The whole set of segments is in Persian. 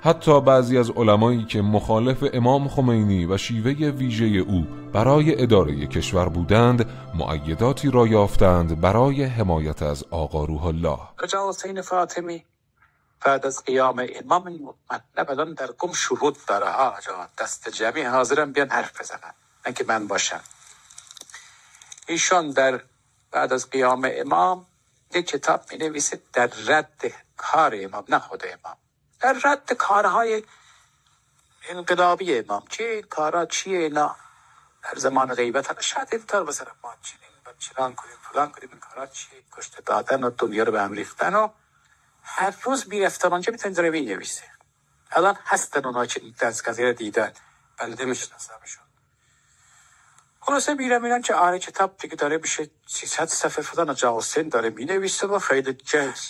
حتی بعضی از علمایی که مخالف امام خمینی و شیوه ویژه او برای اداره کشور بودند، مؤیداتی را یافتند برای حمایت از آقا روح الله. رجا حسین فاطمی بعد از قیام امام مطلب الان در قم شهود داره ها، دست جمعی حاضرم بیان حرف بزنن، نه که من باشم. ایشان در بعد از قیام امام یک کتاب می نویسه در رد کار امام، نه خود امام، در رد کارهای انقلابی امام. چه این کارها چیه اینا در زمان غیبت؟ شاید اینطور مثلا ما چنان کنیم فلان کنیم، این کارها چیه؟ کشته دادن و دنیا رو به هم ریختن و هر روز میرفتن آنجا میتونید رو مینویسه. الان هستن اونها که دستگذیر دیدن، بلده میشناسمشون. خلاصه میرم که آره کتاب دیگه داره میشه 300 صفحه فلان رجا حسین داره مینویسه و خیلی جز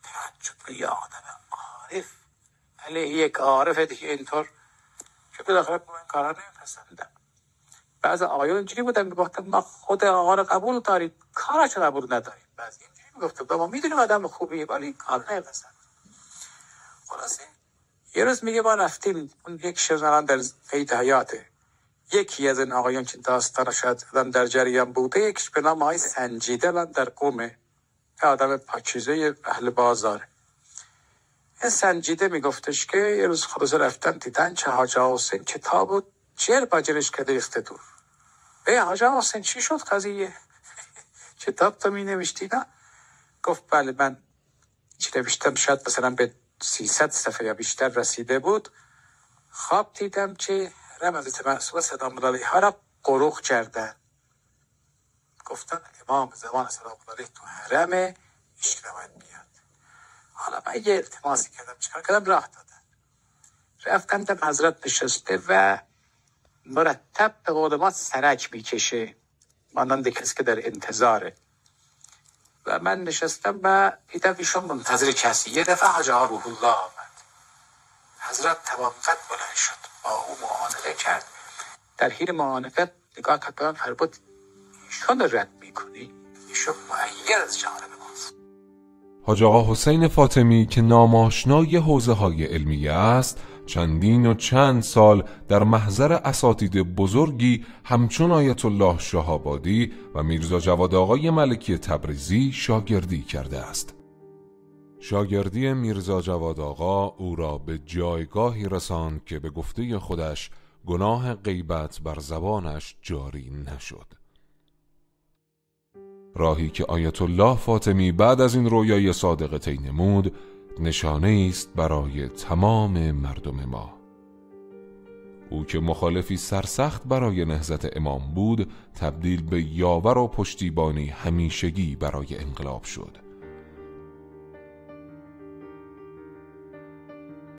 تعجب یا آدم عارف علیه یک عارف دیگه اینطور که بالاخره من کارا نمیپسندم. بعضی آقایون اینجوری بودن میگفتن ما خود آقا رو قبول داریم، کارش قبول نداریم. بعضی اینجوری میگفتن ما میدونیم آدم خوبیه ولی کار نمیپسند. خلاصه یه روز میگه ما رفتیم اون یک شرنان در قید حیاته، یکی از این آقایان که داستان شاید در جریان بوده، یکیش به نام آقای سنجیده در قومه، آدم پاکیزه اهل بازاره. این سنجیده میگفتش که یه روز خلاصه رفتن دیدن چه حاج حسین کتابو جر باجرش کرده ریخته دور. حاج حسین چی شد قضیه؟ کتاب تو می نوشتی؟ نه. گفت بله من چی نوشتم شاید مثلا به 300 صفحه یا بیشتر رسیده بود. خواب دیدم که حضرت معصومه سلام الله علیها را قروق کردن. گفتن امام زمان سلام الله علیه تو حرمه، هیچ نباید بیاد. حالا من یه التماسی کردم، چیکار کردم؟ راه دادم. رفتم در حضرت نشسته و مرتب به قول ما سرک میکشه، مانند کسی که در انتظاره. و من نشستم و دیدم ایشون منتظر کسی. یه دفعه حاج روح الله آمد. حضرت تمام قد بلند شد، با او معانقه کرد. در حین معانقه نگاه کرد به من فرمود ایشون رد میکنی؟ ایشون معین از جانب ماست. حاج آقا حسین فاطمی که ناماشنای حوزه‌های علمیه است، چندین و چند سال در محضر اساتید بزرگی همچون آیت الله شهابادی و میرزا جواد آقای ملکی تبریزی شاگردی کرده است. شاگردی میرزا جواد آقا او را به جایگاهی رساند که به گفته خودش گناه غیبت بر زبانش جاری نشد. راهی که آیت الله فاطمی بعد از این رویای صادقه طی نمود نشانه است برای تمام مردم ما. او که مخالفی سرسخت برای نهضت امام بود، تبدیل به یاور و پشتیبانی همیشگی برای انقلاب شد.